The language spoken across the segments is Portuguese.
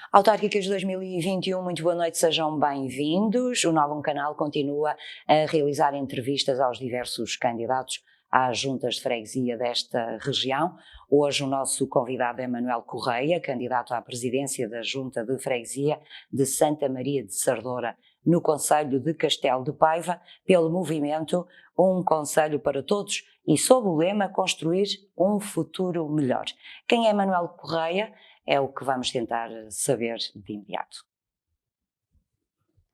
Autárquicas 2021, muito boa noite, sejam bem-vindos. O Novo Canal continua a realizar entrevistas aos diversos candidatos às juntas de freguesia desta região. Hoje o nosso convidado é Manuel Correia, candidato à presidência da Junta de Freguesia de Santa Maria de Sardoura, no concelho de Castelo de Paiva, pelo movimento Um Concelho para Todos e sob o lema Construir um Futuro Melhor. Quem é Manuel Correia? É o que vamos tentar saber de imediato.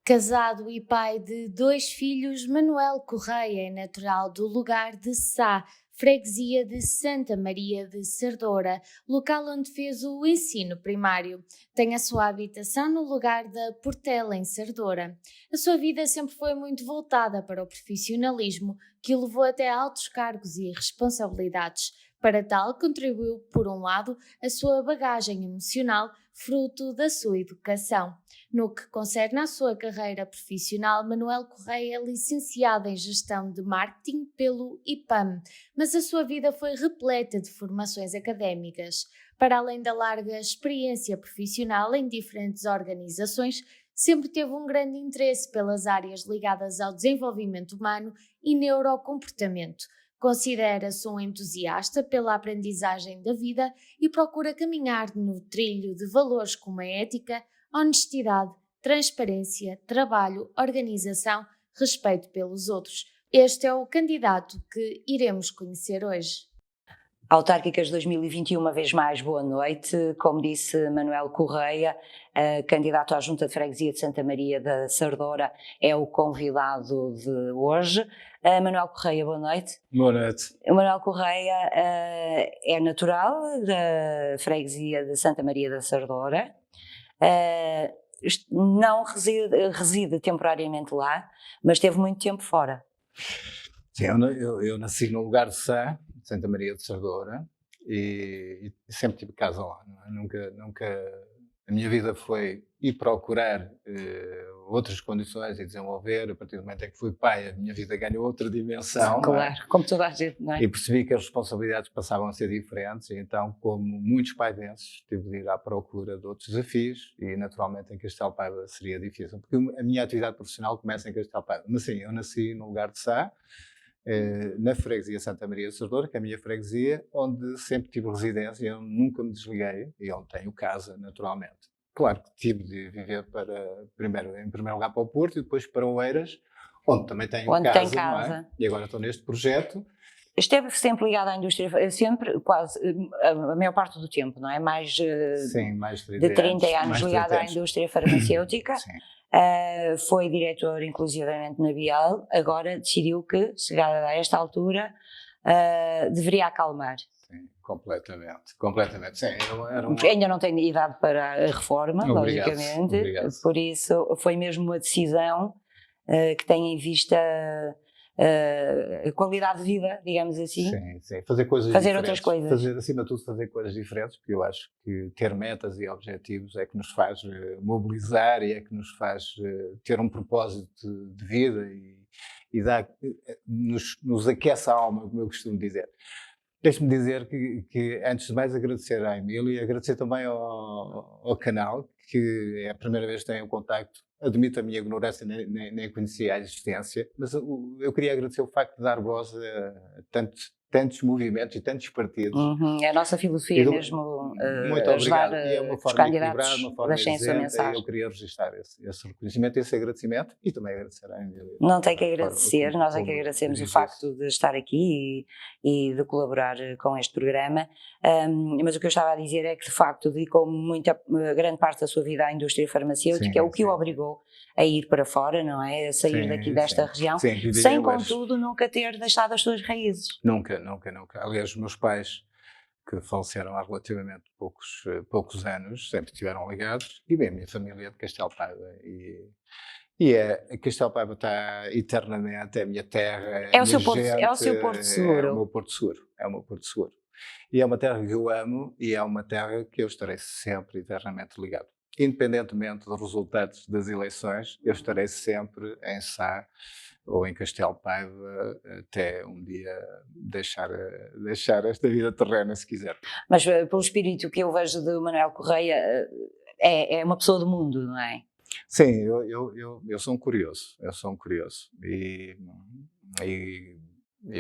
Casado e pai de 2 filhos, Manuel Correia é natural do lugar de Sá, freguesia de Santa Maria de Sardoura, local onde fez o ensino primário. Tem a sua habitação no lugar da Portela, em Sardoura. A sua vida sempre foi muito voltada para o profissionalismo, que o levou até a altos cargos e responsabilidades. Para tal, contribuiu, por um lado, a sua bagagem emocional, fruto da sua educação. No que concerne à sua carreira profissional, Manuel Correia é licenciado em Gestão de Marketing pelo IPAM, mas a sua vida foi repleta de formações académicas. Para além da larga experiência profissional em diferentes organizações, sempre teve um grande interesse pelas áreas ligadas ao desenvolvimento humano e neurocomportamento. Considera-se um entusiasta pela aprendizagem da vida e procura caminhar no trilho de valores como a ética, honestidade, transparência, trabalho, organização, respeito pelos outros. Este é o candidato que iremos conhecer hoje. Autárquicas 2021, uma vez mais, boa noite. Como disse Manuel Correia, candidato à Junta de Freguesia de Santa Maria da Sardoura, é o convidado de hoje. Manuel Correia, boa noite. Boa noite. Manuel Correia é natural da freguesia de Santa Maria da Sardoura. Não reside temporariamente lá, mas esteve muito tempo fora. Sim, eu nasci no lugar de Sá, Santa Maria de Sardoura, e sempre tive casa lá. Nunca a minha vida foi ir procurar outras condições e desenvolver. A partir do momento em que fui pai, a minha vida ganhou outra dimensão. Claro, como toda a gente, não é? E percebi que as responsabilidades passavam a ser diferentes, e então, como muitos paivenses, tive de ir à procura de outros desafios, e naturalmente em Castelo de Paiva seria difícil, porque a minha atividade profissional começa em Castelo de Paiva. Mas sim, eu nasci no lugar de Sá, na freguesia Santa Maria de Sardoura, que é a minha freguesia, onde sempre tive residência, eu nunca me desliguei, e onde tenho casa, naturalmente. Claro que tive de viver em primeiro lugar para o Porto e depois para Oeiras, onde também tenho onde casa, tem casa. não é? E agora estou neste projeto. Esteve sempre ligado à indústria, sempre, quase, a maior parte do tempo, não é? Sim, mais de 30 anos ligado à indústria farmacêutica. Sim. Foi diretor inclusivamente na Bial, agora decidiu que, chegada a esta altura, deveria acalmar. Sim, completamente. Sim, Ainda não tenho idade para a reforma, logicamente, obrigado. Por isso foi mesmo uma decisão que tem em vista a qualidade de vida, digamos assim. Sim. Fazer coisas fazer diferentes. Outras coisas. Acima de tudo, fazer coisas diferentes, porque eu acho que ter metas e objetivos é que nos faz mobilizar e é que nos faz ter um propósito de vida e nos aquece a alma, como eu costumo dizer. Deixe-me dizer que, antes de mais, agradecer à Emília e agradecer também ao canal, que é a primeira vez que tenho contacto. Admito a minha ignorância, nem conhecia a existência, mas eu queria agradecer o facto de dar voz a tantos movimentos e tantos partidos. É a nossa filosofia mesmo, muito obrigado. E é uma forma equilibrada, uma forma exigente, eu queria registrar esse reconhecimento, esse agradecimento e também agradecer à Emília. Não tem que agradecer, nós é que agradecemos o facto de estar aqui e de colaborar com este programa, mas o que eu estava a dizer é que de facto dedicou grande parte da sua vida à indústria farmacêutica, o que o obrigou a ir para fora, não é? A sair desta região, sem contudo nunca ter deixado as suas raízes. Nunca. Aliás, os meus pais, que faleceram há relativamente poucos anos, sempre estiveram ligados, e bem, a minha família é de Castelo de Paiva, Castelo de Paiva está eternamente, é a minha terra, é o seu Porto Seguro. É o meu Porto Seguro. E é uma terra que eu amo, e é uma terra que eu estarei sempre eternamente ligado. Independentemente dos resultados das eleições, eu estarei sempre em Sá ou em Castelo de Paiva até um dia deixar esta vida terrena, se quiser. Mas pelo espírito que eu vejo de Manuel Correia, é uma pessoa do mundo, não é? Sim, eu sou um curioso,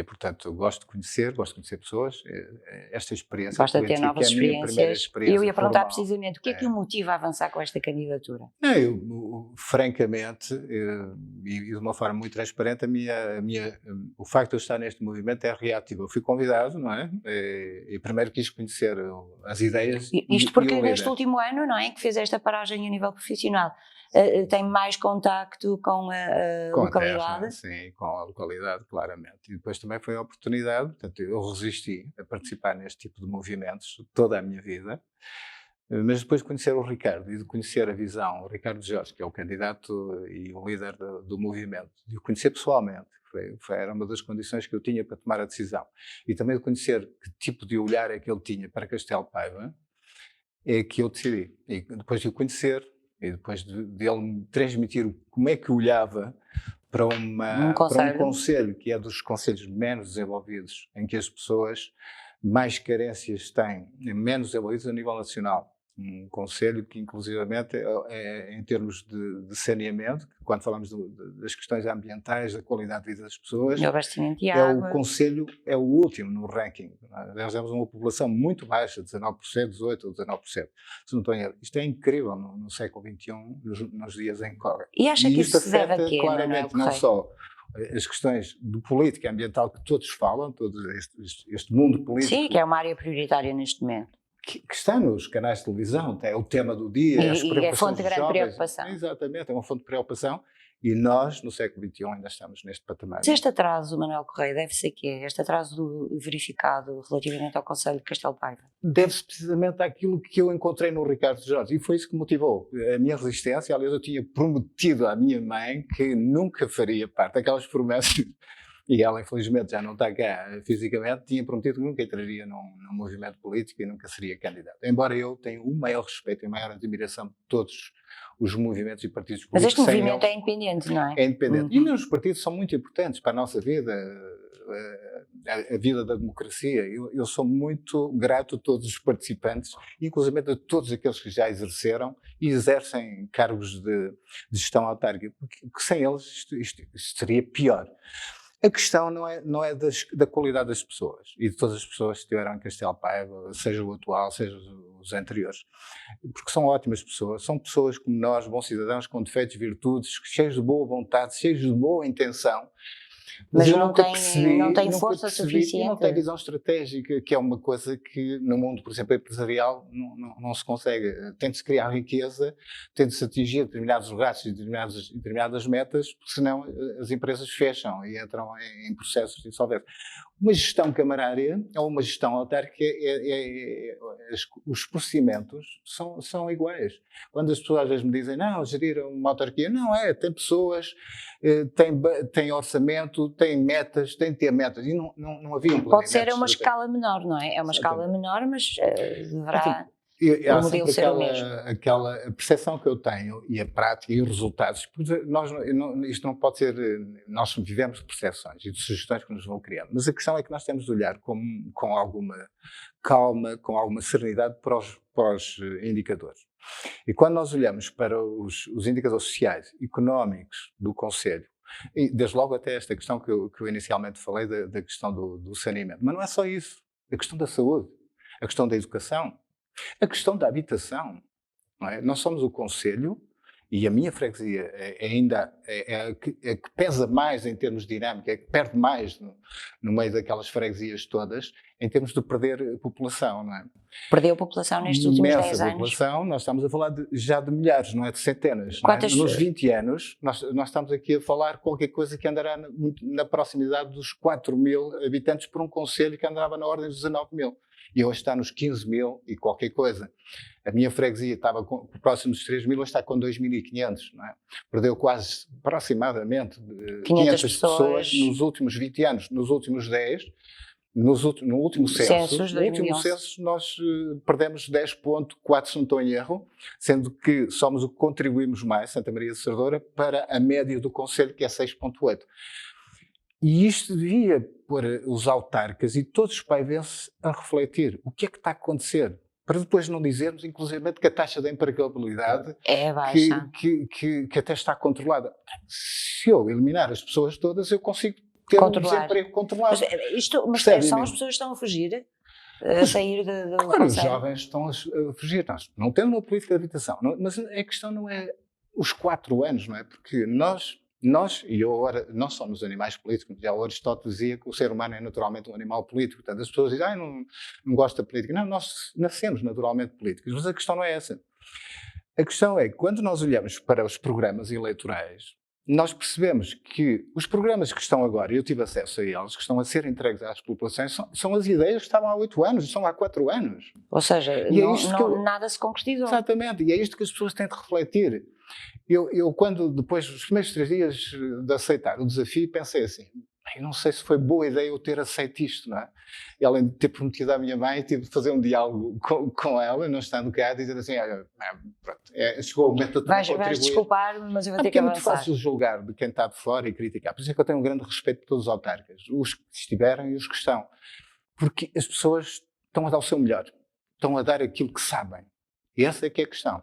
portanto, gosto de conhecer pessoas. Esta experiência Gosta de ter política novas é a minha primeira experiências. experiência Eu ia perguntar formal. precisamente o que é que o motiva a avançar com esta candidatura? Não, francamente, e de uma forma muito transparente, o facto de eu estar neste movimento é reativo. Eu fui convidado, não é? E primeiro quis conhecer as ideias Isto porque e o neste líder. último ano, não é, que fez esta paragem a nível profissional, tem mais contacto com a Com a localidade. terra, sim, com a localidade, claramente. E depois também foi a oportunidade, portanto, eu resisti a participar neste tipo de movimentos toda a minha vida, mas depois de conhecer o Ricardo e de conhecer a visão, o Ricardo Jorge, que é o candidato e o líder do movimento, de o conhecer pessoalmente, era uma das condições que eu tinha para tomar a decisão, e também de conhecer que tipo de olhar é que ele tinha para Castelo Paiva, é que eu decidi. E depois de o conhecer, e depois dele me transmitir como é que olhava para um conselho que é dos conselhos menos desenvolvidos, em que as pessoas mais carências têm, menos desenvolvidos a nível nacional. Um conselho que, inclusivamente, em termos de saneamento, quando falamos das questões ambientais, da qualidade de vida das pessoas, O abastecimento de água. o conselho é o último no ranking. Nós temos uma população muito baixa, 19%, 18% ou 19%. Se não estou em erro. Isto é incrível no século XXI, nos dias em que correm. E acha que isto isso se deve a afeta quê, claramente não só as questões de política ambiental que todos falam, todo este mundo político. Sim, que é uma área prioritária neste momento. Que está nos canais de televisão, é o tema do dia, as preocupações é fonte de grande jovens. preocupação. Exatamente, é uma fonte de preocupação, e nós, no século XXI, ainda estamos neste patamar. Mas este atraso, Manuel Correia, deve-se a quê? Este atraso verificado relativamente ao Conselho de Castelo Paiva? Deve-se precisamente àquilo que eu encontrei no Ricardo Jorge, e foi isso que motivou a minha resistência. Aliás, eu tinha prometido à minha mãe que nunca faria parte daquelas promessas, e ela infelizmente já não está cá fisicamente, tinha prometido que nunca entraria num movimento político e nunca seria candidato. Embora eu tenha o maior respeito e a maior admiração de todos os movimentos e partidos políticos. Mas este movimento é independente, não é? É independente. E os partidos são muito importantes para a nossa vida, a vida da democracia. Eu sou muito grato a todos os participantes, inclusive a todos aqueles que já exerceram e exercem cargos de gestão autárquica, porque sem eles isto seria pior. A questão não é da qualidade das pessoas e de todas as pessoas que estiveram em Castelo Paiva, seja o atual, seja os anteriores, porque são ótimas pessoas, são pessoas como nós, bons cidadãos, com defeitos, virtudes, cheios de boa vontade, cheios de boa intenção. Mas não tem força suficiente. Não tem visão estratégica, que é uma coisa que no mundo, por exemplo, empresarial, não se consegue. Tem de se criar riqueza, tem de se atingir determinados gastos e determinadas metas, porque senão as empresas fecham e entram em processos de insolvência. Uma gestão camarária ou uma gestão autárquica, os procedimentos são iguais. Quando as pessoas às vezes me dizem, não, gerir uma autarquia, não é, tem pessoas, tem orçamento, tem metas, tem de ter metas, e não havia um planeamento. Pode ser a uma escala menor, não é? É uma escala menor, mas deverá... Há sempre aquela percepção que eu tenho e a prática e os resultados. Isto não pode ser. Nós vivemos de percepções e de sugestões que nos vão criando, mas a questão é que nós temos de olhar com alguma calma, com alguma serenidade para os indicadores. E quando nós olhamos para os indicadores sociais, económicos do Conselho, e desde logo até esta questão que eu inicialmente falei, da questão do saneamento, mas não é só isso. A questão da saúde, a questão da educação, a questão da habitação, não é? Nós somos o Conselho e a minha freguesia é a que pesa mais em termos de dinâmica, é que perde mais no meio daquelas freguesias todas, em termos de perder população, não é? Perdeu população nestes últimos 10 anos. População, nós estamos a falar já de milhares, não é de centenas. Quantas... Nos 20 anos, nós estamos aqui a falar qualquer coisa que andará na proximidade dos 4.000 habitantes por um concelho que andava na ordem dos 19.000. E hoje está nos 15.000 e qualquer coisa. A minha freguesia estava próximo dos 3.000, hoje está com 2.500, não é? Perdeu quase, aproximadamente, 500 pessoas nos últimos 20 anos. Nos últimos 10, no último censo, nós perdemos 10,4, se não estou em erro, sendo que somos o que contribuímos mais, Santa Maria de Serdoura, para a média do concelho, que é 6,8. E isto devia pôr os autarcas e todos os paivenses a refletir. O que é que está a acontecer? para depois não dizermos, inclusive, que a taxa de empregabilidade É baixa. que até está controlada. Se eu eliminar as pessoas todas, eu consigo ter Controlar. um desemprego controlado. Mas Percebe, são Emílio? as pessoas que estão a fugir, a sair do Claro, os conselho. jovens estão a fugir. Nós não temos uma política de habitação, mas a questão não é os 4 anos, não é? Porque nós e eu agora, não somos animais políticos. Já o Aristóteles dizia que o ser humano é naturalmente um animal político. Portanto, as pessoas dizem, não gosto da política. Não, nós nascemos naturalmente políticos. Mas a questão não é essa. A questão é que quando nós olhamos para os programas eleitorais, nós percebemos que os programas que estão agora, e eu tive acesso a eles, que estão a ser entregues às populações, são as ideias que estavam há 8 anos, são há 4 anos. Ou seja, E é isto que nada se concretizou. Exatamente, e é isto que as pessoas têm de refletir. Eu quando, depois dos primeiros 3 dias de aceitar o desafio, pensei assim, não sei se foi boa ideia eu ter aceito isto, não é? E além de ter prometido à minha mãe, tive de fazer um diálogo com ela, não estando cá, dizer assim, olha, pronto, chegou o momento de Vais contribuir. desculpar, mas eu vou ter que É muito avançar. fácil julgar de quem está de fora e criticar. Por isso é que eu tenho um grande respeito por todos os autarcas, os que estiveram e os que estão. Porque as pessoas estão a dar o seu melhor, estão a dar aquilo que sabem. E essa é que é a questão.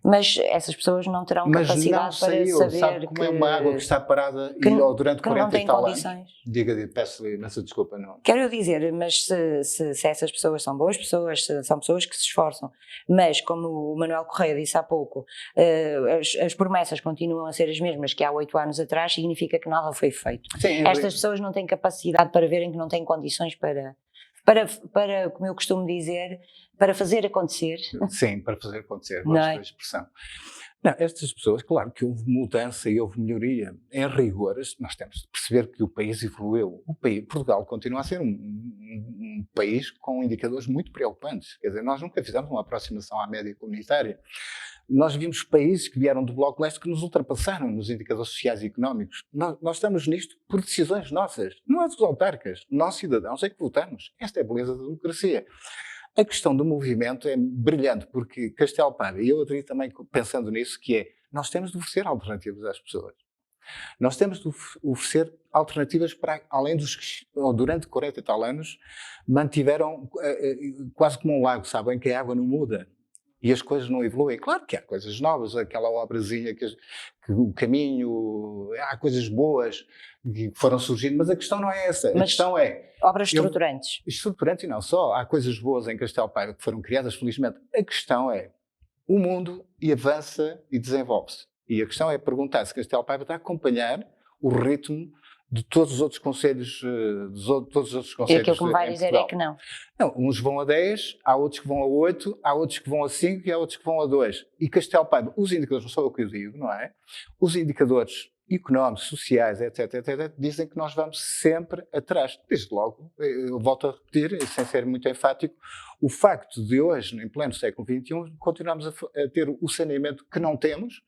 Mas essas pessoas não terão Mas capacidade não saiu, para saber sabe como é uma água que está parada ou durante que não 40 tem e tal anos. condições. Diga, peço-lhe imensa desculpa, não. Quero dizer, mas se essas pessoas são boas pessoas, são pessoas que se esforçam, mas como o Manuel Correia disse há pouco, as promessas continuam a ser as mesmas que há 8 anos atrás, significa que nada foi feito. Sim, Estas pessoas não têm capacidade para verem que não têm condições para, como eu costumo dizer, para fazer acontecer. Sim, para fazer acontecer, Não gosto é? da expressão. Não, estas pessoas, claro que houve mudança e houve melhoria. Em rigor, nós temos de perceber que o país evoluiu. Portugal continua a ser um país com indicadores muito preocupantes. Quer dizer, nós nunca fizemos uma aproximação à média comunitária. Nós vimos países que vieram do Bloco Leste que nos ultrapassaram nos indicadores sociais e económicos. Nós estamos nisto por decisões nossas, não é dos autarcas. Nós, cidadãos, é que votamos. Esta é a beleza da democracia. A questão do movimento é brilhante, porque Castelo Paiva, e eu acredito também pensando nisso, que é, nós temos de oferecer alternativas às pessoas. Nós temos de oferecer alternativas para, além dos que, durante 40 e tal anos, mantiveram quase como um lago, sabem, que a água não muda. E as coisas não evoluem. Claro que há coisas novas, aquela obrazinha que o caminho, há coisas boas que foram surgindo, mas a questão não é essa. A questão é... Obras estruturantes. Estruturantes e não só. Há coisas boas em Castelo Paiva que foram criadas, felizmente. A questão é, o mundo avança e desenvolve-se. E a questão é perguntar se Castelo Paiva está a acompanhar o ritmo de todos os outros concelhos, E aquilo que me vai dizer é que não. Não, uns vão a 10, há outros que vão a 8, há outros que vão a 5 e há outros que vão a 2. E Castelo Paiva, os indicadores, não sou eu que eu digo, não é? Os indicadores económicos, sociais, etc, dizem que nós vamos sempre atrás. Desde logo, eu volto a repetir, sem ser muito enfático, o facto de hoje, em pleno século XXI, continuamos a ter o saneamento que não temos,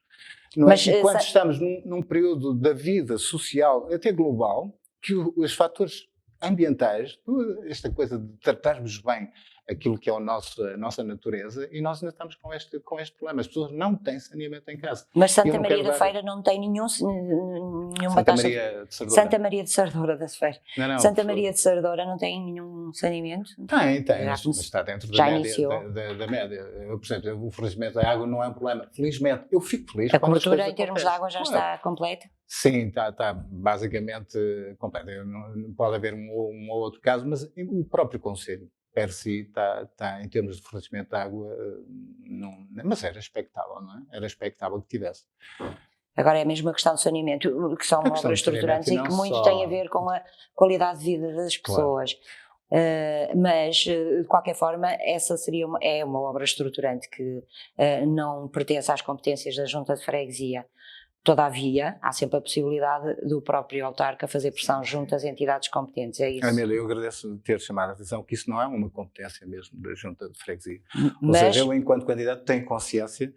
não é? E quando estamos num período da vida social, até global, que os fatores ambientais, esta coisa de tratarmos bem aquilo que é a nossa natureza, e nós ainda estamos com este problema. As pessoas não têm saneamento em casa. Mas Santa Maria da Feira não tem nenhuma Santa Maria de Sardora. Santa Maria de Sardora da Feira. Não, Santa Maria de Sardora não tem nenhum saneamento? Tem, mas está dentro da média, da média. Eu, por exemplo, o fornecimento da água não é um problema. Felizmente, eu fico feliz. A cobertura em termos de água já está completa? Sim, está basicamente completa. Não pode haver um ou outro caso, mas o próprio concelho per si está em termos de fornecimento de água, mas era expectável, não é? Era expectável que tivesse. Agora é a mesma questão do saneamento, que são obras estruturantes e que muito tem a ver com a qualidade de vida das pessoas. Claro. Mas, de qualquer forma, essa é uma obra estruturante que não pertence às competências da Junta de Freguesia. Todavia, há sempre a possibilidade do próprio autarca fazer pressão junto às entidades competentes, é isso? Amélia, eu agradeço de ter chamado a atenção que isso não é uma competência mesmo da Junta de Freguesia. Ou seja, eu, enquanto candidato, tenho consciência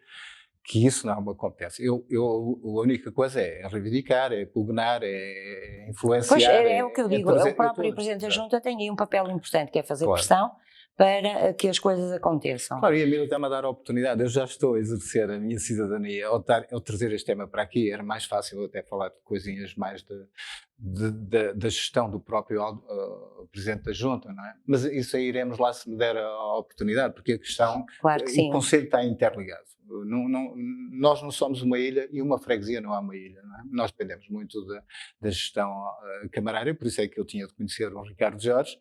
que isso não é uma competência. A única coisa é reivindicar, é pugnar, é influenciar. Pois é o que eu digo, o próprio Presidente da Junta tem aí um papel importante, que é fazer pressão para que as coisas aconteçam. Claro, e a Emília está-me a dar a oportunidade. Eu já estou a exercer a minha cidadania. Ao trazer este tema para aqui, era mais fácil até falar de coisinhas mais da gestão do próprio Presidente da Junta, não é? Mas isso aí iremos lá se me der a oportunidade, porque a questão, Claro que sim. o Conselho está interligado. Nós não somos uma ilha e uma freguesia não é uma ilha, não é? Nós dependemos muito da gestão camarária, por isso é que eu tinha de conhecer o Ricardo Jorge.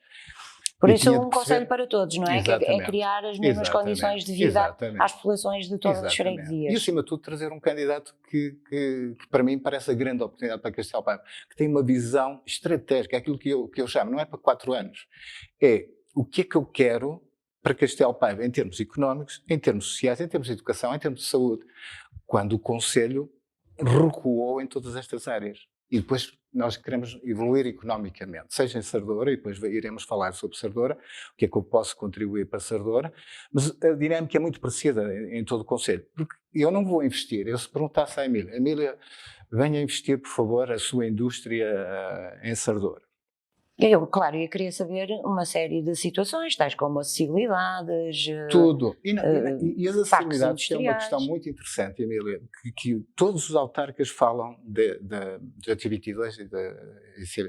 Por isso um conselho para todos, não é? Exatamente. É criar as mesmas condições de vida às populações de todas as freguesias. E acima de tudo trazer um candidato que para mim parece a grande oportunidade para Castelo Paiva, que tem uma visão estratégica, aquilo que eu chamo, não é para 4 anos, é o que é que eu quero para Castelo Paiva em termos económicos, em termos sociais, em termos de educação, em termos de saúde, quando o Conselho recuou em todas estas áreas. E depois nós queremos evoluir economicamente, seja em Sardora, e depois iremos falar sobre Sardora, o que é que eu posso contribuir para Sardora, mas a dinâmica é muito parecida em todo o Conselho, porque eu não vou investir, eu se perguntasse à Emília, venha investir, por favor, a sua indústria em Sardora. Claro, eu queria saber uma série de situações, tais como acessibilidades. Tudo. E as acessibilidades, que é uma questão industriais. muito interessante, Emília, que todos os autarcas falam da 22 e da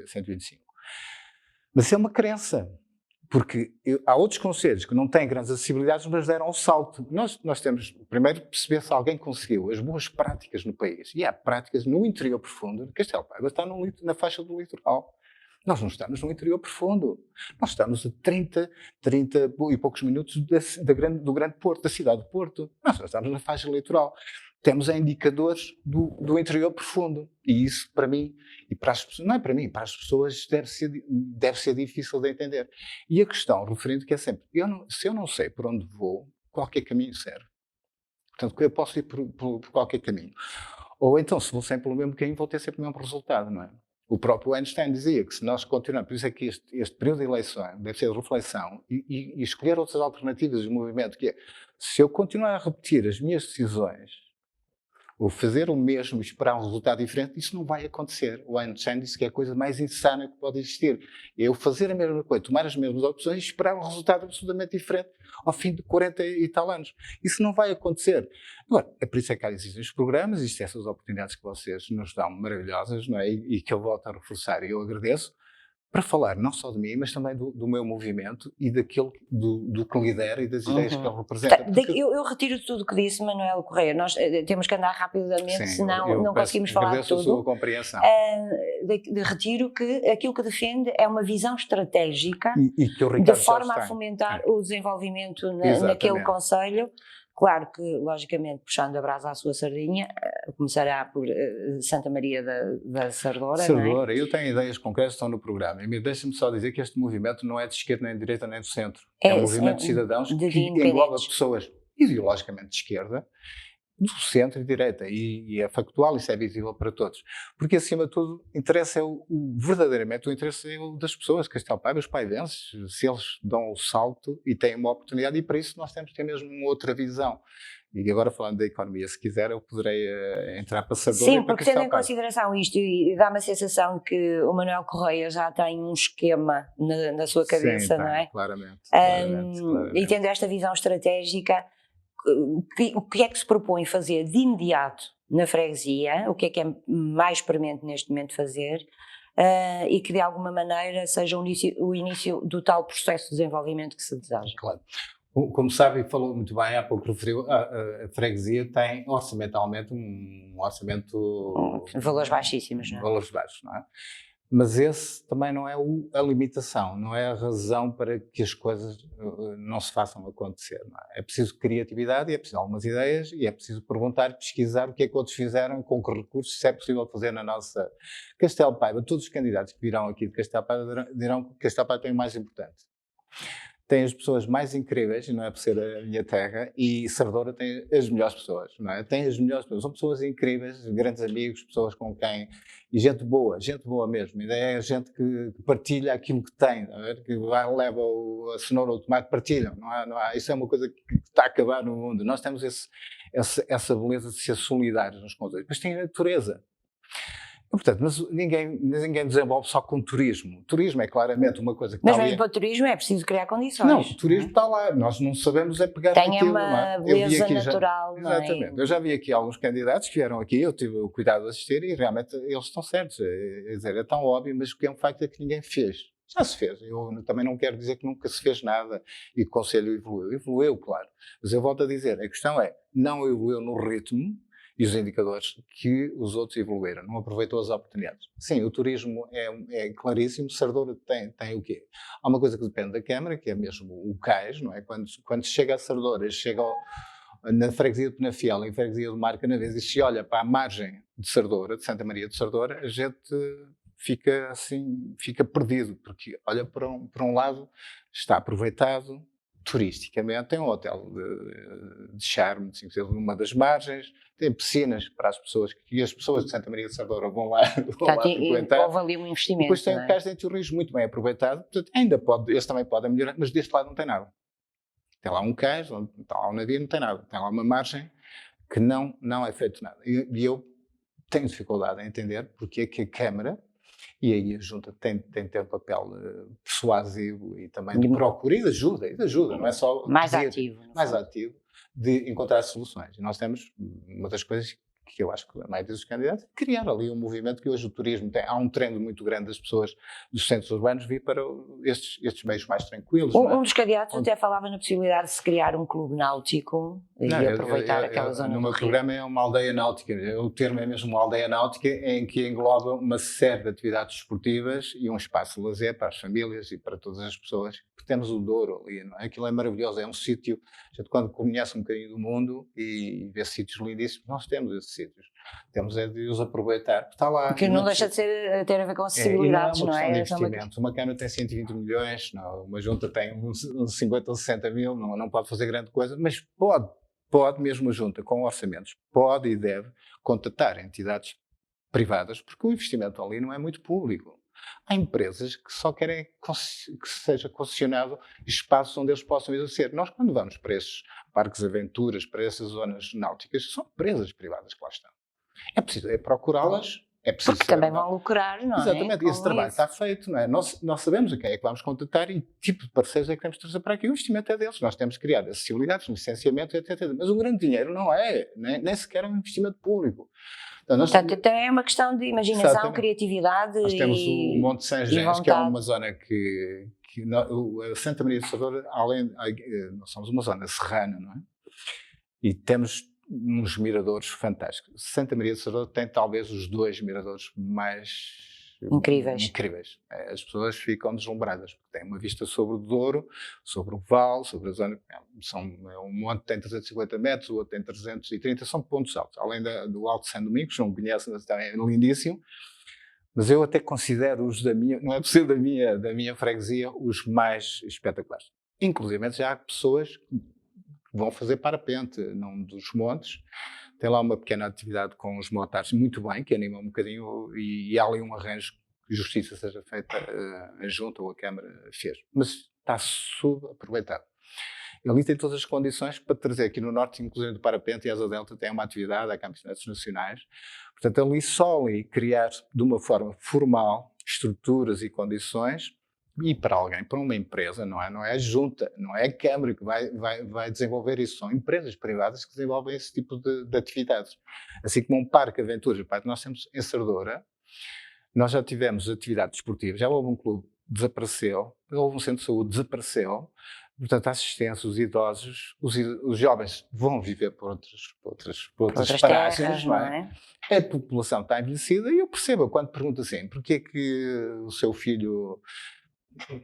125. Mas é uma crença, porque há outros concelhos que não têm grandes acessibilidades, mas deram um salto. Nós temos, primeiro, perceber se alguém conseguiu as boas práticas no país. E há práticas no interior profundo. Castelo Paiva está na faixa do litoral. Nós não estamos no interior profundo. Nós estamos a 30 e poucos minutos do grande Porto, da cidade de Porto. Nós estamos na faixa litoral. Temos indicadores do interior profundo. E isso, para mim, e para as pessoas, não é para mim, para as pessoas deve ser difícil de entender. E a questão referente que é sempre, se eu não sei por onde vou, qualquer caminho serve. Portanto, eu posso ir por qualquer caminho. Ou então, se vou sempre pelo mesmo caminho, vou ter sempre o mesmo resultado, não é? O próprio Einstein dizia que se nós continuarmos, por isso é que este período de eleição deve ser de reflexão e escolher outras alternativas de movimento, que é, se eu continuar a repetir as minhas decisões, ou fazer o mesmo e esperar um resultado diferente, isso não vai acontecer. O Einstein disse que é a coisa mais insana que pode existir. Eu fazer a mesma coisa, tomar as mesmas opções e esperar um resultado absolutamente diferente ao fim de 40 e tal anos. Isso não vai acontecer. Agora, é por isso que existem os programas, existem essas oportunidades que vocês nos dão maravilhosas, não é? E que eu volto a reforçar e eu agradeço, para falar não só de mim, mas também do meu movimento e daquilo do que lidera e das ideias que ele representa. Eu retiro tudo o que disse Manuel Correia. Nós temos que andar rapidamente, senão não conseguimos falar de tudo. Agradeço a sua compreensão. Retiro que aquilo que defende é uma visão estratégica e que o Ricardo de forma a fomentar o desenvolvimento naquele concelho. Claro que, logicamente, puxando a brasa à sua sardinha, começará por Santa Maria da Sardora, Sardora, não é? Eu tenho ideias concretas que estão no programa. E deixa-me só dizer que este movimento não é de esquerda, nem de direita, nem do centro. É um movimento de cidadãos que engloba pessoas ideologicamente de esquerda, do centro e direita. E é factual, isso é visível para todos. Porque, acima de tudo, verdadeiramente o interesse é o das pessoas, Castelo Paiva, os paivenses, se eles dão o salto e têm uma oportunidade, e para isso nós temos que ter mesmo uma outra visão. E agora, falando da economia, se quiser, eu poderei entrar para Sardora. Sim, porque tendo em consideração isto, e dá-me a sensação que o Manuel Correia já tem um esquema na sua cabeça, sim, não é? Claramente. E tendo esta visão estratégica, o que é que se propõe fazer de imediato na freguesia, o que é mais premente neste momento fazer, e que de alguma maneira seja o início do tal processo de desenvolvimento que se deseja. Claro. Como sabe, e falou muito bem, há pouco referiu, a freguesia tem orçamentalmente um orçamento... Valores baixíssimos, não é? Valores baixos, não é? Mas esse também não é a limitação, não é a razão para que as coisas não se façam acontecer. Não é? É preciso criatividade, é preciso algumas ideias e é preciso perguntar, pesquisar o que é que outros fizeram, com que recursos, se é possível fazer na nossa Castelo Paiva. Todos os candidatos que virão aqui de Castelo Paiva dirão que Castelo Paiva tem o mais importante. Tem as pessoas mais incríveis, e não é por ser a minha terra, e Sardora tem as melhores pessoas, não é? Tem as melhores pessoas, são pessoas incríveis, grandes amigos, pessoas com quem... E gente boa mesmo. É gente que partilha aquilo que tem, não é? Que leva a cenoura ou o tomate, partilham, não há, isso é uma coisa que está a acabar no mundo. Nós temos essa beleza de ser solidários uns com os outros. Mas tem a natureza. Portanto, mas ninguém desenvolve só com turismo. Turismo é claramente uma coisa que mas está ali. Mas para o turismo é preciso criar condições. Não, o turismo está lá. Nós não sabemos pegar tem aquilo. Uma beleza natural. Exatamente. Não é? Eu já vi aqui alguns candidatos que vieram aqui, eu tive o cuidado de assistir e realmente eles estão certos. É tão óbvio, mas o que é um facto é que ninguém fez. Já se fez. Eu também não quero dizer que nunca se fez nada e que o Conselho evoluiu. Evoluiu, claro. Mas eu volto a dizer, a questão é, não evoluiu no ritmo e os indicadores que os outros evoluíram. Não aproveitou as oportunidades. Sim, o turismo é claríssimo. Sardoura tem o quê? Há uma coisa que depende da Câmara, que é mesmo o cais, não é? Quando chega a Sardoura, chega na freguesia de Penafiel, em freguesia de Mar Canavês, e se olha para a margem de Sardoura, de Santa Maria de Sardoura, a gente fica assim, fica perdido, porque olha para um lado, está aproveitado turisticamente, tem um hotel de charme, de 5 estrelas, numa das margens, tem piscinas para as pessoas, que as pessoas de Santa Maria de Sardoura vão lá frequentar. Houve ali um investimento. Depois tem o Cais de Entorris muito bem aproveitado, portanto, ainda pode, esse também pode melhorar, mas deste lado não tem nada. Tem lá um cais, está lá um navio, não tem nada. Tem lá uma margem que não é feito nada. E eu tenho dificuldade em entender porque é que a Câmara, e aí a Junta tem de ter um papel persuasivo e também de procura e de ajuda, não é só mais pedir, ativo. mais ativo, de encontrar soluções. E nós temos uma das coisas que eu acho que a maioria dos candidatos é criar ali um movimento que hoje o turismo tem. Há um trend muito grande das pessoas dos centros urbanos vir para estes meios mais tranquilos. Um dos candidatos até falava na possibilidade de se criar um clube náutico e aproveitar aquela zona. No meu programa é uma aldeia náutica. O termo é mesmo uma aldeia náutica em que engloba uma série de atividades desportivas e um espaço de lazer para as famílias e para todas as pessoas. Temos o Douro ali, não é? Aquilo é maravilhoso, é um sítio, a gente quando conhece um bocadinho do mundo e vê sítios lindíssimos, nós temos esses sítios. Temos é de os aproveitar, porque está lá. Porque não deixa de ter a ver com acessibilidades, não é? Uma Câmara tem 120 milhões, não, uma Junta tem uns 50 ou 60 mil, não pode fazer grande coisa, mas pode mesmo a Junta, com orçamentos, pode e deve contatar entidades privadas, porque o investimento ali não é muito público. Há empresas que só querem que seja concessionado espaços onde eles possam exercer. Nós, quando vamos para esses parques de aventuras, para essas zonas náuticas, são empresas privadas que lá estão. É preciso procurá-las. É preciso porque também vão lucrar, não é? Exatamente, e esse trabalho está feito, não é? Nós sabemos a quem é que vamos contatar e que tipo de parceiros é que temos de trazer para aqui. O investimento é deles. Nós temos que criar acessibilidades, licenciamento, etc. Mas o grande dinheiro não é, nem sequer é um investimento público. Então, portanto, é uma questão de imaginação, exatamente, criatividade. Nós temos o Monte Sangés, que é uma zona que a Santa Maria de Sardoura, nós somos uma zona serrana, não é? E temos uns miradores fantásticos. Santa Maria de Sardoura tem talvez os 2 miradores mais incríveis. As pessoas ficam deslumbradas, porque têm uma vista sobre o Douro, sobre o Val, sobre a zona. Um monte tem 350 metros, o outro tem 330, são pontos altos. Além do Alto São Domingos, não conhecem, é lindíssimo. Mas eu até considero os não é possível da minha freguesia, os mais espetaculares. Inclusive, já há pessoas que vão fazer parapente num dos montes. Tem lá uma pequena atividade com os motares, muito bem, que anima um bocadinho, e há ali um arranjo que justiça seja feita, a Junta ou a Câmara fez. Mas está subaproveitado. Ali tem todas as condições para trazer aqui no norte, inclusive do parapente e Asa Delta, tem uma atividade, há campeonatos nacionais. Portanto, ali criar de uma forma formal estruturas e condições. E para alguém, para uma empresa, não é a Junta, não é a Câmara que vai desenvolver isso. São empresas privadas que desenvolvem esse tipo de atividades. Assim como um parque de aventuras, nós temos em Sardoura, nós já tivemos atividades desportivas, já houve um clube, desapareceu, houve um centro de saúde, desapareceu. Portanto, a assistência, os idosos, os jovens vão viver por outras paragens, não é? A população está envelhecida e eu percebo quando pergunto assim, porquê é que o seu filho...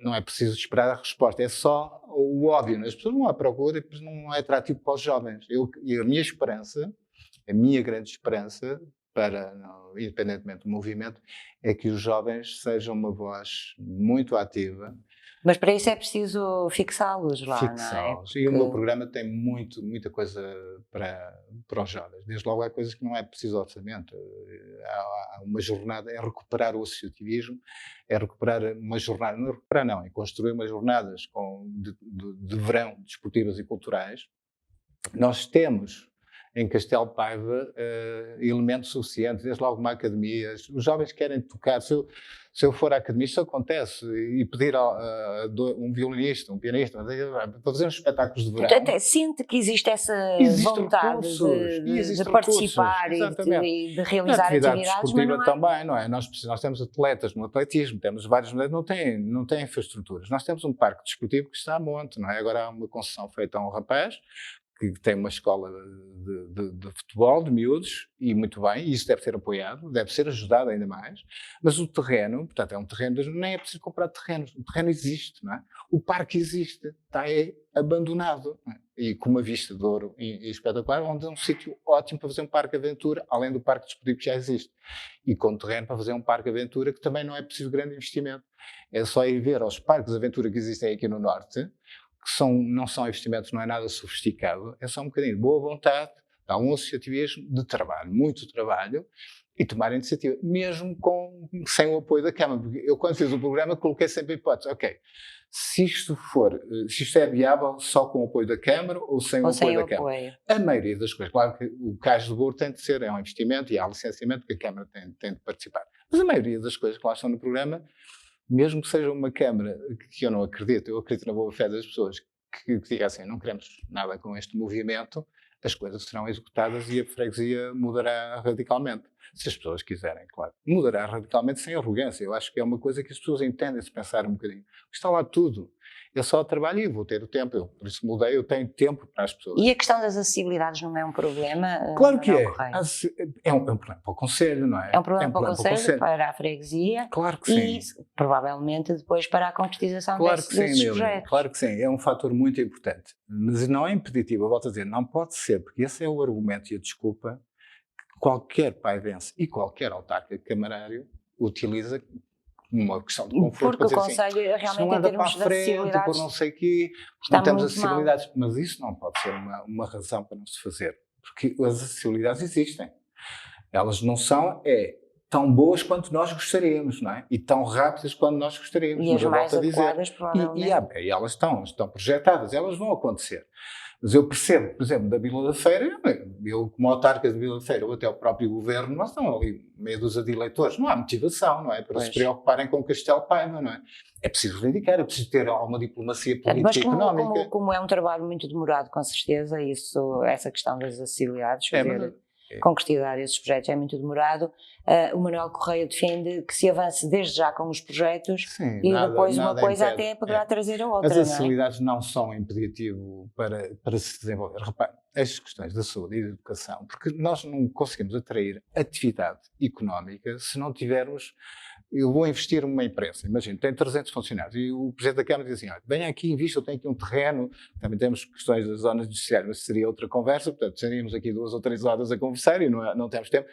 Não é preciso esperar a resposta, é só o óbvio. As pessoas vão à procura e depois não é atrativo para os jovens. E a minha esperança, a minha grande esperança, independentemente do movimento, é que os jovens sejam uma voz muito ativa. Mas para isso é preciso fixá-los lá, fixá-los. Não é? E o meu programa tem muita coisa para os jovens. Desde logo há coisas que não é preciso orçamento. Há uma jornada, é recuperar o associativismo, é recuperar uma jornada, é construir umas jornadas de verão desportivas e culturais. Nós temos em Castelo Paiva elementos suficientes, desde logo uma academia. Os jovens querem tocar. Se eu for à academia, isso acontece, e pedir a um violinista, um pianista, para fazer uns espetáculos de verão. Até sente que existe essa vontade de participar e de realizar atividades, desportiva também, não é? Nós temos atletas no atletismo, temos vários modelos, não têm infraestruturas. Nós temos um parque desportivo que está a monte, não é? Agora há uma concessão feita a um rapaz que tem uma escola de futebol, de miúdos, e muito bem, e isso deve ser apoiado, deve ser ajudado ainda mais, mas o terreno, portanto é um terreno, nem é preciso comprar terrenos, o terreno existe, não é? O parque existe, está abandonado, não é? E com uma vista de ouro e espetacular, onde é um sítio ótimo para fazer um parque de aventura, além do parque desportivo que já existe, e com terreno para fazer um parque de aventura que também não é preciso grande investimento, é só ir ver aos parques de aventura que existem aqui no Norte, que não são investimentos, não é nada sofisticado, é só um bocadinho de boa vontade, há um associativismo de trabalho, muito trabalho, e tomar a iniciativa, mesmo sem o apoio da Câmara. Porque eu, quando fiz o programa, coloquei sempre a hipótese, ok, se isto é viável só com o apoio da Câmara ou sem o apoio da Câmara? A maioria das coisas, claro que o Cais de Bouro tem de ser, é um investimento e há licenciamento que a Câmara tem de participar. Mas a maioria das coisas que lá estão no programa, mesmo que seja uma Câmara que eu não acredito, eu acredito na boa fé das pessoas, que diga assim, não queremos nada com este movimento, as coisas serão executadas e a freguesia mudará radicalmente. Se as pessoas quiserem, claro. Mudará radicalmente sem arrogância. Eu acho que é uma coisa que as pessoas entendem se pensar um bocadinho. Está lá tudo. Eu só trabalho e vou ter o tempo. Por isso mudei, eu tenho tempo para as pessoas. E a questão das acessibilidades não é um problema? Claro que é. É um problema para o Conselho, não é? É um problema para o Conselho, para a freguesia. Claro que sim. E provavelmente depois para a concretização desses projetos. Claro que sim. É um fator muito importante. Mas não é impeditivo, eu volto a dizer, não pode ser, porque esse é o argumento e a desculpa que qualquer paivense e qualquer autarca camarário utiliza uma questão de conforto. Porque o Conselho realmente, em termos de acessibilidades, por não sei o quê, não temos acessibilidades. Mas isso não pode ser uma razão para não se fazer. Porque as acessibilidades existem. Elas não são tão boas quanto nós gostaríamos, não é? E tão rápidas quanto nós gostaríamos. E as mais adequadas, provavelmente. E elas estão projetadas, elas vão acontecer. Mas eu percebo, por exemplo, da Vila da Feira, eu como autarca da Vila da Feira, ou até o próprio governo, nós estamos ali meia dúzia de eleitores, não há motivação, não é? Para se preocuparem com o Castelo Paiva, não é? É preciso reivindicar, é preciso ter alguma diplomacia política e económica. Como é um trabalho muito demorado, com certeza, essa questão das acessibilidades, concretizar esses projetos é muito demorado. O Manuel Correia defende que se avance desde já com os projetos. Sim, e depois uma coisa até poderá trazer a outra. As acessibilidades não são impeditivo para se desenvolver. Repare, estas questões da saúde e da educação, porque nós não conseguimos atrair atividade económica se não tivermos. Eu vou investir numa empresa, imagina, tem 300 funcionários e o Presidente da Câmara diz assim, olha, venha aqui, invista, eu tenho aqui um terreno, também temos questões das zonas industriais, mas seria outra conversa, portanto, seríamos aqui 2 ou 3 horas a conversar e não temos tempo.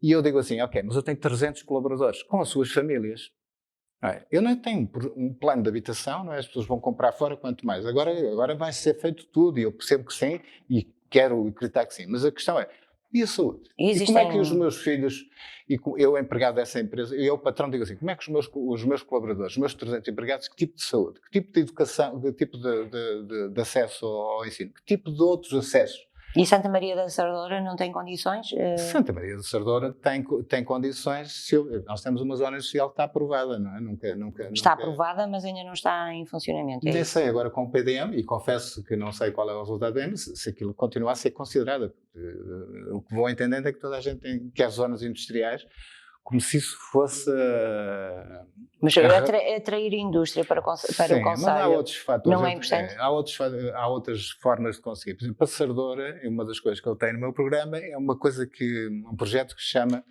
E eu digo assim, ok, mas eu tenho 300 colaboradores, com as suas famílias. Não é? Eu não tenho um plano de habitação, não é? As pessoas vão comprar fora, quanto mais. Agora vai ser feito tudo e eu percebo que sim e quero acreditar que sim, mas a questão é, e a saúde? E como é que os meus filhos, e eu empregado dessa empresa, eu patrão digo assim, como é que os meus colaboradores, os meus 300 empregados, que tipo de saúde, que tipo de educação, que tipo de acesso ao ensino, que tipo de outros acessos? E Santa Maria da Sardoura não tem condições? Santa Maria da Sardoura tem condições, nós temos uma zona social que está aprovada, não é? Está aprovada, mas ainda não está em funcionamento. Nem sei, agora com o PDM, e confesso que não sei qual é o resultado do PDM, se aquilo continuar a ser considerado. O que vou entendendo é que toda a gente quer zonas industriais, como se isso fosse... Mas atrair indústria para o Conselho, mas há outros fatores. Não é importante? Há outras formas de conseguir. Por exemplo, a Sardoura, uma das coisas que eu tenho no meu programa, é um projeto que se chama,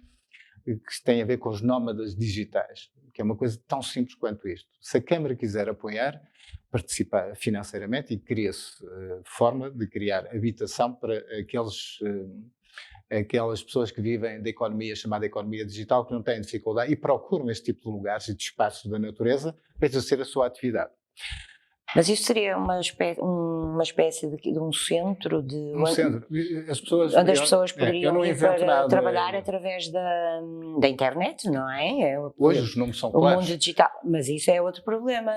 que tem a ver com os nómadas digitais, que é uma coisa tão simples quanto isto. Se a Câmara quiser apoiar, participar financeiramente, e cria-se forma de criar habitação para aquelas pessoas que vivem da economia, chamada economia digital, que não têm dificuldade e procuram este tipo de lugares e de espaços da natureza para exercer a sua atividade. Mas isso seria uma espécie de um centro de centro. onde as pessoas poderiam ir para nada. trabalhar através da internet, não é? Hoje os números são o claros. mundo digital, mas isso é outro problema.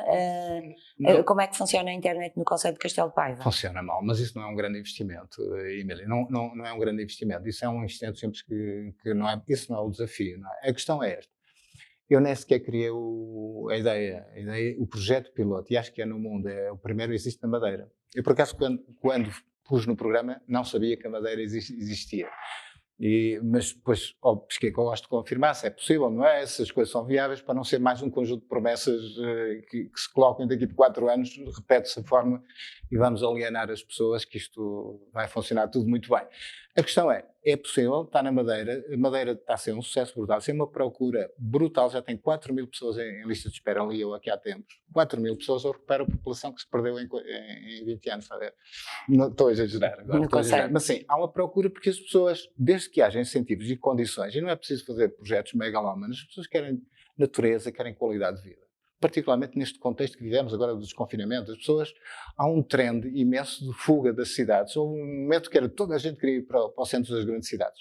Como é que funciona a internet no concelho de Castelo de Paiva? Funciona mal, mas isso não é um grande investimento, Emília. Não é um grande investimento. Isso é um investimento simples que não é. Isso não é o desafio. Não é? A questão é esta. Eu nem sequer criei a ideia, o projeto piloto, e acho que é no mundo, o primeiro existe na Madeira. Eu, por acaso, quando pus no programa, não sabia que a Madeira existia. Mas depois, pesquei que eu gosto de confirmar se é possível, não é? Se as coisas são viáveis, para não ser mais um conjunto de promessas que se colocam daqui por 4 anos, repete-se a forma e vamos alienar as pessoas que isto vai funcionar tudo muito bem. A questão é possível, está na Madeira, a Madeira está a ser um sucesso brutal, tem uma procura brutal, já tem 4.000 pessoas em lista de espera ali, eu aqui há tempos. 4.000 pessoas, eu recupero a população que se perdeu em 20 anos, está a ver? Não estou a exagerar agora, mas sim, há uma procura porque as pessoas, desde que haja incentivos e condições, e não é preciso fazer projetos megalómanos, as pessoas querem natureza, querem qualidade de vida. Particularmente neste contexto que vivemos agora do desconfinamento, as pessoas, há um trend imenso de fuga das cidades. Houve um momento que toda a gente queria ir para o centro das grandes cidades.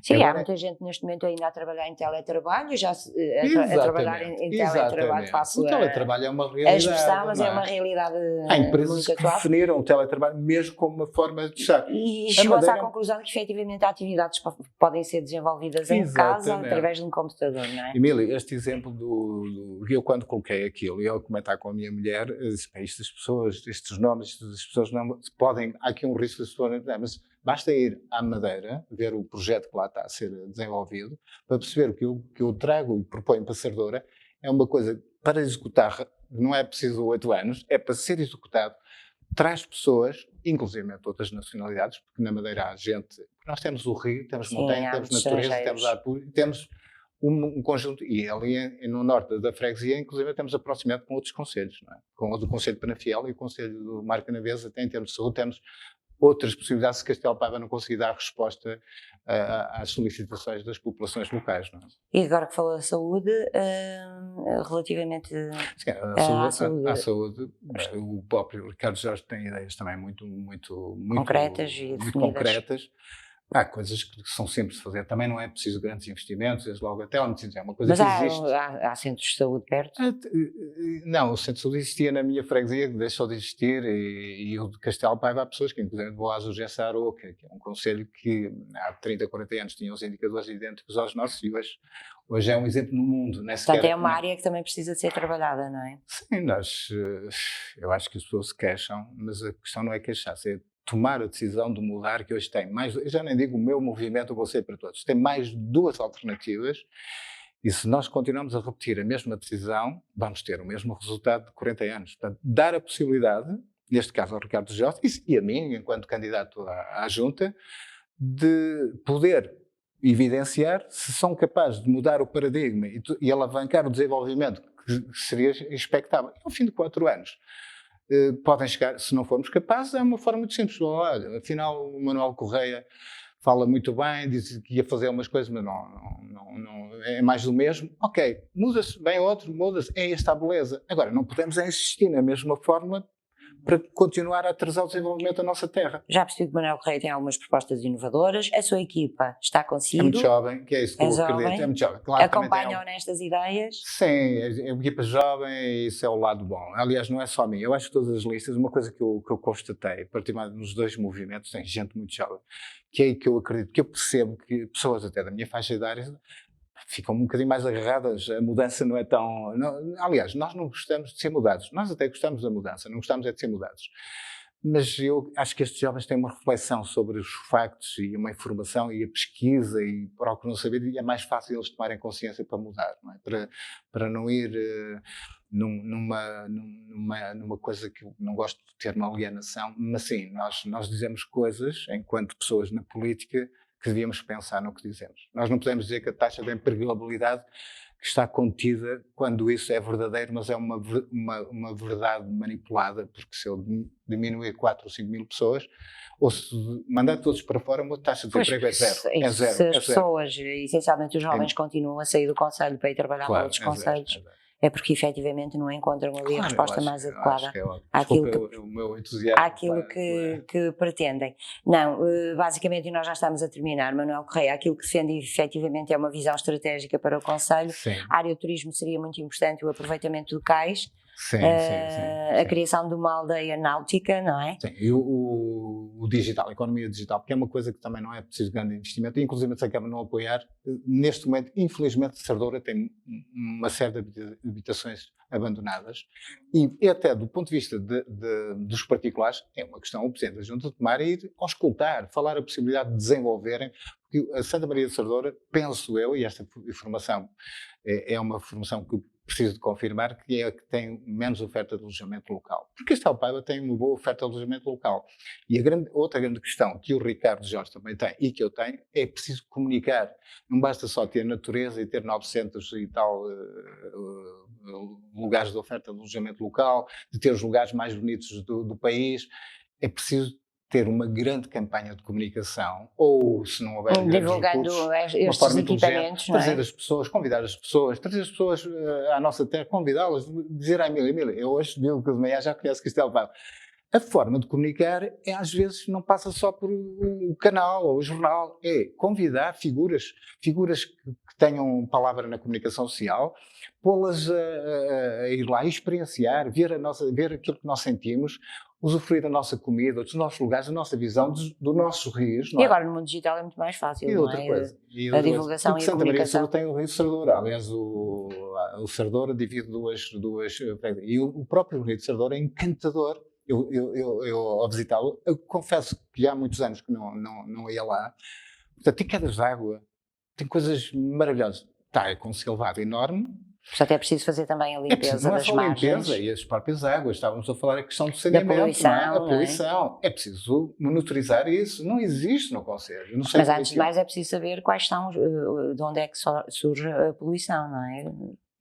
Sim, agora, há muita gente neste momento ainda a trabalhar em teletrabalho, a trabalhar em teletrabalho face o teletrabalho é uma realidade. A expressão, mas é uma realidade. Há empresas que definiram o teletrabalho mesmo como uma forma de estar. E chegou-se à conclusão de que efetivamente atividades podem ser desenvolvidas em casa através de um computador, não é? Emília, este exemplo eu quando coloquei aquilo, e eu comentar com a minha mulher, disse, estas pessoas, estes nomes, as pessoas não podem, há aqui um risco das pessoas não, mas basta ir à Madeira, ver o projeto que lá está a ser desenvolvido, para perceber o que eu trago e proponho para a Sardora é uma coisa para executar, não é preciso 8 anos, é para ser executado, traz pessoas, inclusive de outras nacionalidades, porque na Madeira há gente, nós temos o rio, temos montanha, temos natureza, temos ar puro, temos um conjunto, e ali no norte da freguesia, inclusive temos a proximidade com outros concelhos, não é? Com o do Concelho de Penafiel e o Concelho do Mar Canavês, até em termos de saúde, temos outras possibilidades se Castelo de Paiva não conseguir dar resposta às solicitações das populações locais. Não é? E agora que falou da saúde, relativamente à saúde, o próprio Ricardo Jorge tem ideias também muito concretas e muito concretas. Há coisas que são simples de fazer. Também não é preciso grandes investimentos, desde logo até onde é uma coisa mas que existe. Há centros de saúde perto? Não, o centro de saúde existia na minha freguesia, que deixou de existir, e o de Castelo de Paiva há pessoas que, inclusive, vou às urgências à Aroca, que é um concelho que há 30, 40 anos tinha os indicadores idênticos aos nossos, e hoje é um exemplo no mundo. Portanto, é uma área que também precisa de ser trabalhada, não é? Sim, eu acho que as pessoas se queixam, mas a questão não é queixar-se, é tomar a decisão de mudar, que hoje tem mais, eu já nem digo o meu movimento, eu vou ser para todos, tem mais 2 alternativas, e se nós continuamos a repetir a mesma decisão, vamos ter o mesmo resultado de 40 anos. Portanto, dar a possibilidade, neste caso ao Ricardo Jorge, e a mim, enquanto candidato à Junta, de poder evidenciar se são capazes de mudar o paradigma e alavancar o desenvolvimento que seria expectável. Ao fim de 4 anos, podem chegar, se não formos capazes, é uma forma muito simples. Olha, afinal, o Manuel Correia fala muito bem, disse que ia fazer umas coisas, mas não é mais do mesmo. Ok, muda-se, vem outro, muda-se, é esta a beleza. Agora, não podemos insistir na mesma fórmula para continuar a atrasar o desenvolvimento da nossa terra. Já percebi que o Manuel Correia tem algumas propostas inovadoras, a sua equipa está consigo. É muito jovem, que é isso que eu acredito, é muito jovem. Claro, acompanham nestas ideias? Sim, é uma equipa jovem e isso é o lado bom. Aliás, não é só a mim, eu acho que todas as listas, uma coisa que eu constatei, particularmente nos 2 movimentos, tem gente muito jovem, que é aí que eu acredito, que eu percebo que pessoas até da minha faixa etária ficam um bocadinho mais agarradas, a mudança não é tão... aliás, nós não gostamos de ser mudados, nós até gostamos da mudança, não gostamos é de ser mudados. Mas eu acho que estes jovens têm uma reflexão sobre os factos e uma informação e a pesquisa e procuram saber, e é mais fácil eles tomarem consciência para mudar, não é? Para não ir numa coisa que eu não gosto de ter uma alienação, mas sim, nós dizemos coisas, enquanto pessoas na política, que devíamos pensar no que dizemos. Nós não podemos dizer que a taxa de empregabilidade que está contida quando isso é verdadeiro, mas é uma verdade manipulada, porque se eu diminuir 4 ou 5 mil pessoas, ou se mandar todos para fora, uma taxa de desemprego é zero. É zero. Se as pessoas, essencialmente os jovens, continuam a sair do concelho para ir trabalhar para outros concelhos, é porque efetivamente não encontram ali a resposta mais adequada àquilo que o meu entusiasmo àquilo que pretendem. Não, basicamente, e nós já estamos a terminar, Manuel Correia, aquilo que defende efetivamente é uma visão estratégica para o concelho. A área do turismo seria muito importante, o aproveitamento do cais, a criação de uma aldeia náutica, não é? Sim, e o digital, a economia digital, porque é uma coisa que também não é preciso grande investimento, e inclusive se acaba não apoiar, neste momento, infelizmente, Sardoura tem uma série de habitações abandonadas, e até do ponto de vista dos particulares, é uma questão, o Presidente da Junta de tomar e ir auscultar, falar a possibilidade de desenvolverem, porque a Santa Maria de Sardoura, penso eu, e esta informação é uma informação que preciso de confirmar, que é a que tem menos oferta de alojamento local. Porque Castelo Paiva tem uma boa oferta de alojamento local. E outra grande questão que o Ricardo Jorge também tem e que eu tenho, é preciso comunicar. Não basta só ter natureza e ter 900 e tal lugares de oferta de alojamento local, de ter os lugares mais bonitos do país. É preciso ter uma grande campanha de comunicação, ou se não houver divulgando estes equipamentos, não é? Trazer as pessoas, convidar as pessoas, trazer as pessoas à nossa terra, convidá-las, dizer à Emília, eu hoje, de manhã, já conheço Castelo Paiva. A forma de comunicar às vezes não passa só por o canal ou o jornal, é convidar figuras que tenham palavra na comunicação social, pô-las a ir lá e experienciar, ver aquilo que nós sentimos, usufruir da nossa comida, dos nossos lugares, da nossa visão, dos nossos rios. E agora no mundo digital é muito mais fácil, e outra coisa. A divulgação e a comunicação. Santa Maria tem o Rio Sardoura. Aliás, o Sardoura divide duas e o próprio Rio de Sardoura é encantador. Eu ao visitá-lo, eu confesso que há muitos anos que não ia lá. Portanto, tem quedas de água, tem coisas maravilhosas. É com um silvado enorme. Portanto, é preciso fazer também a limpeza das margens. Não é só a limpeza e as próprias águas. Estávamos a falar a questão do saneamento. A poluição. É preciso monitorizar isso. Não existe no concelho. Mas antes de mais é preciso saber quais são, de onde é que surge a poluição, não é?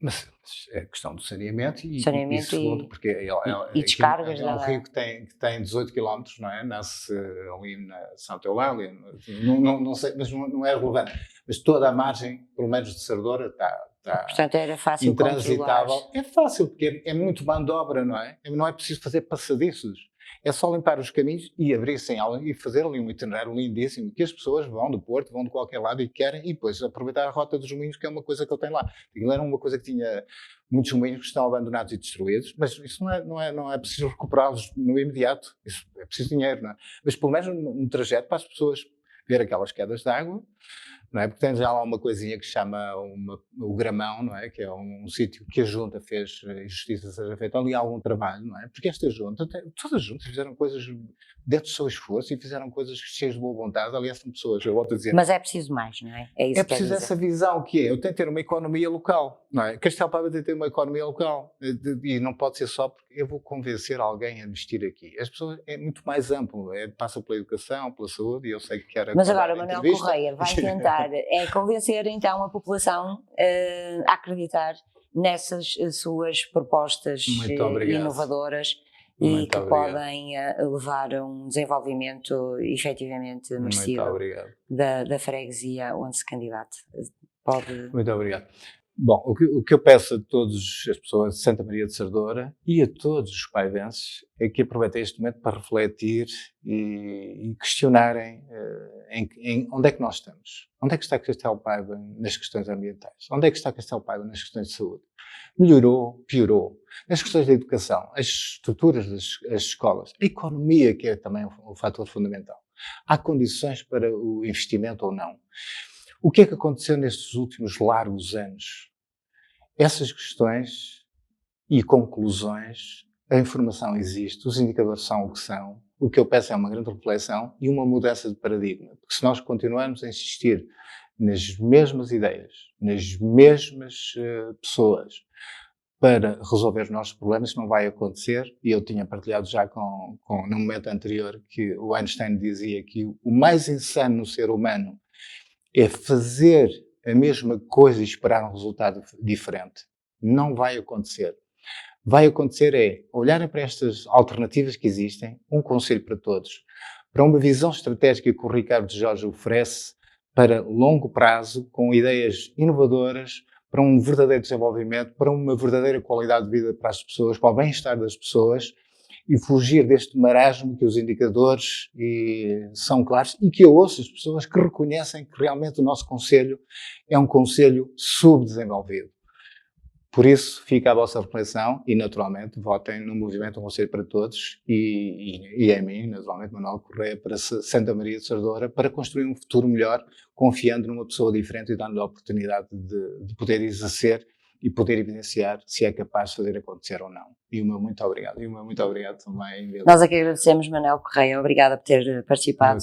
Mas é a questão do saneamento e segundo, porque descargas é um rio que tem 18 km, não é? Nasce ali na Santa Eulália, não sei, mas não é relevante. Mas toda a margem, pelo menos de Sardoura, está portanto, era fácil intransitável. É fácil, porque é muito mão de obra, não é? Não é preciso fazer passadiços. É só limpar os caminhos e abrir-se e fazer ali um itinerário lindíssimo, que as pessoas vão do Porto, vão de qualquer lado e querem, e depois aproveitar a rota dos moinhos, que é uma coisa que ele tem lá. Aquilo era uma coisa que tinha muitos moinhos que estão abandonados e destruídos, mas isso não é preciso recuperá-los no imediato. Isso é preciso dinheiro, não é? Mas pelo menos um trajeto para as pessoas ver aquelas quedas de água, não é? Porque tem já lá uma coisinha que se chama o Gramão, não é? Que é um sítio que a Junta fez e justiça seja feita. Ali há algum trabalho, não é? Porque esta Junta, todas as juntas fizeram coisas dentro do seu esforço e fizeram coisas cheias de boa vontade. Aliás, são pessoas, eu volto a dizer. Mas é preciso mais, não é? É isso é preciso essa visão que eu tenho que ter uma economia local, não é? Castelo Paiva tem que ter uma economia local e não pode ser só porque eu vou convencer alguém a investir aqui. As pessoas é muito mais amplo, passa pela educação, pela saúde e eu sei que quer. Mas agora o Manuel Correia vai tentar convencer então a população a acreditar nessas suas propostas inovadoras e que podem levar a um desenvolvimento efetivamente merecido da freguesia onde se candidata. Muito obrigado. Bom, o que eu peço a todas as pessoas de Santa Maria de Sardoura e a todos os paivenses é que aproveitem este momento para refletir e questionarem em onde é que nós estamos. Onde é que está Castelo Paiva nas questões ambientais? Onde é que está Castelo Paiva nas questões de saúde? Melhorou? Piorou? Nas questões da educação, as estruturas das escolas, a economia, que é também um fator fundamental. Há condições para o investimento ou não? O que é que aconteceu nestes últimos largos anos? Essas questões e conclusões, a informação existe, os indicadores são o que são. O que eu peço é uma grande reflexão e uma mudança de paradigma. Porque se nós continuarmos a insistir nas mesmas ideias, nas mesmas pessoas, para resolver os nossos problemas, isso não vai acontecer. E eu tinha partilhado já no momento anterior que o Einstein dizia que o mais insano no ser humano é fazer a mesma coisa e esperar um resultado diferente. Não vai acontecer. Vai acontecer olharem para estas alternativas que existem, um conselho para todos, para uma visão estratégica que o Ricardo Jorge oferece para longo prazo, com ideias inovadoras, para um verdadeiro desenvolvimento, para uma verdadeira qualidade de vida para as pessoas, para o bem-estar das pessoas, e fugir deste marasmo que os indicadores são claros e que eu ouço as pessoas que reconhecem que realmente o nosso concelho é um concelho subdesenvolvido. Por isso, fica a vossa reflexão e, naturalmente, votem no Movimento Um Concelho para Todos e a mim, naturalmente, Manuel Correia, para Santa Maria de Sardoura, para construir um futuro melhor, confiando numa pessoa diferente e dando-lhe a oportunidade de poder exercer e poder evidenciar se é capaz de fazer acontecer ou não. E o meu muito obrigado. E o meu muito obrigado também. Nós é que agradecemos, Manuel Correia. Obrigada por ter participado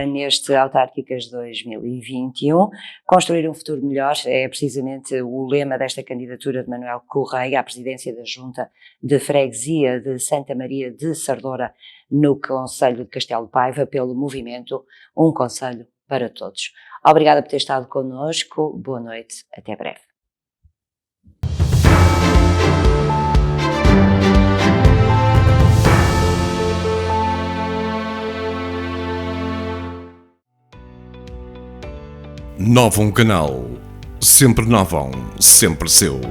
neste Autárquicas 2021. Construir um futuro melhor é precisamente o lema desta candidatura de Manuel Correia à presidência da Junta de Freguesia de Santa Maria de Sardoura, no Concelho de Castelo de Paiva, pelo movimento Um Concelho para Todos. Obrigada por ter estado connosco. Boa noite. Até breve. Novum Canal. Sempre Novum, sempre seu.